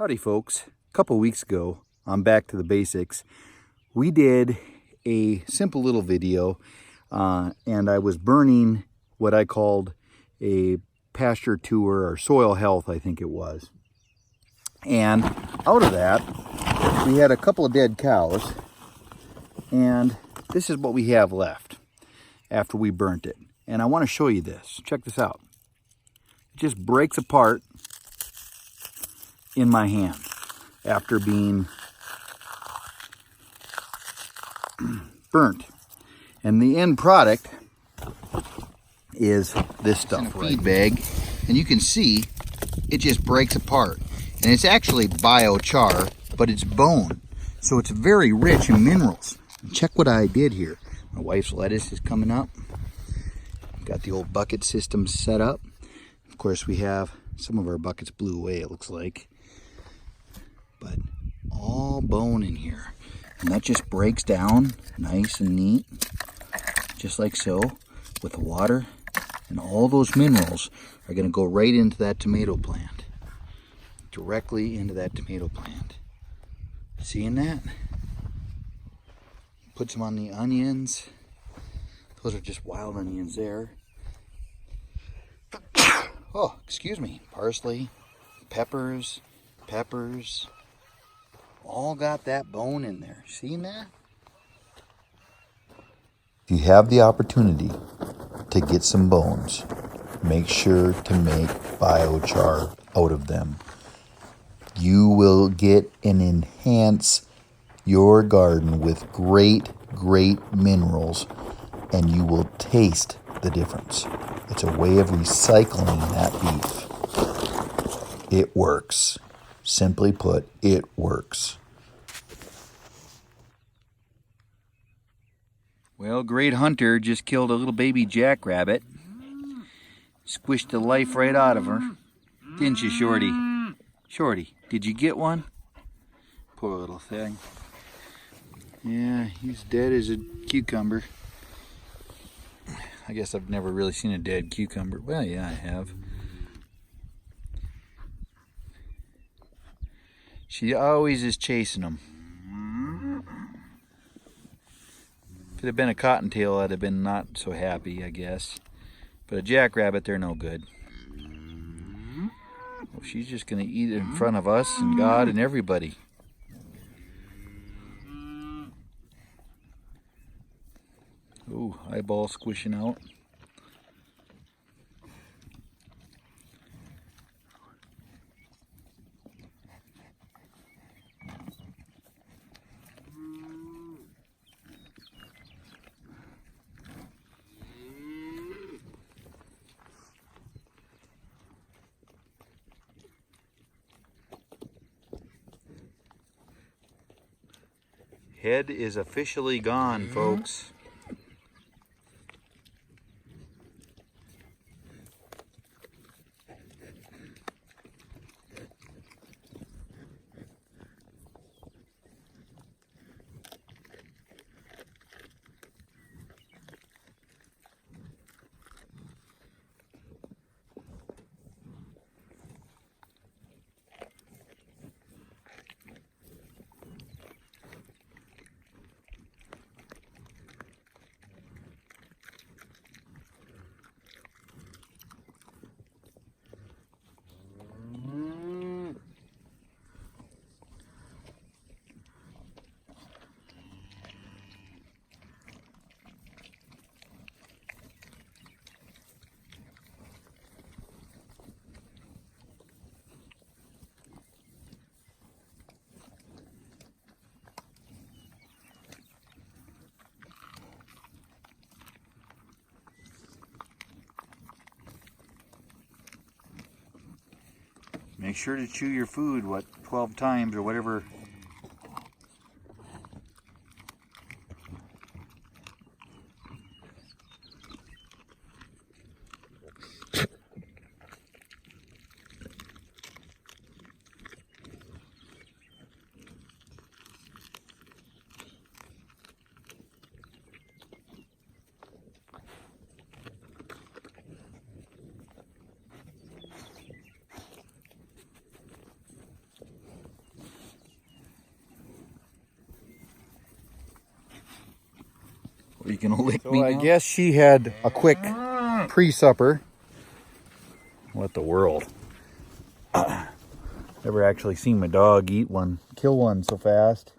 Howdy folks, a couple weeks ago on Back to the Basics, we did a simple little video and I was burning what I called a pasture tour or soil health, I think it was. And out of that, we had a couple of dead cows, and this is what we have left after we burnt it. And I want to show you this. Check this out. It just breaks apart in my hand after being burnt. And the end product is this stuff, in a feed bag, and you can see it just breaks apart. And it's actually biochar, but it's bone, so it's very rich in minerals. And check what I did here. My wife's lettuce is coming up. Got the old bucket system set up. Of course, we have some of our buckets blew away, it looks like, but all bone in here. And that just breaks down nice and neat, just like so, with the water. And all those minerals are going to go right into that tomato plant. Directly into that tomato plant. Seeing that? Put some on the onions. Those are just wild onions there. Oh, excuse me. Parsley, peppers, all got that bone in there. Seeing that? If you have the opportunity to get some bones, make sure to make biochar out of them. You will get and enhance your garden with great minerals, and you will taste the difference. It's a way of recycling that beef. It works. Simply put, it works. Well, Great Hunter just killed a little baby jackrabbit. Squished the life right out of her. Didn't you, Shorty? Shorty, did you get one? Poor little thing. Yeah, he's dead as a cucumber. I guess I've never really seen a dead cucumber. Well, yeah, I have. She always is chasing them. If it had been a cottontail, I'd have been not so happy, I guess. But a jackrabbit, they're no good. Well, she's just going to eat it in front of us and God and everybody. Ooh, eyeball squishing out. Head is officially gone, folks. Make sure to chew your food, 12 times or whatever. You can lick So me I now? guess she had a quick pre-supper. What the world? Never actually seen my dog kill one so fast.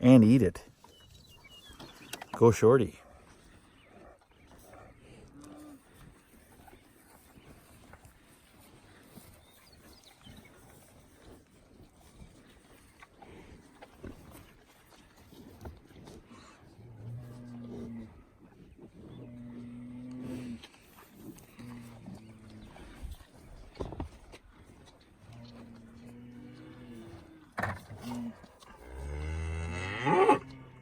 And eat it. Go Shorty.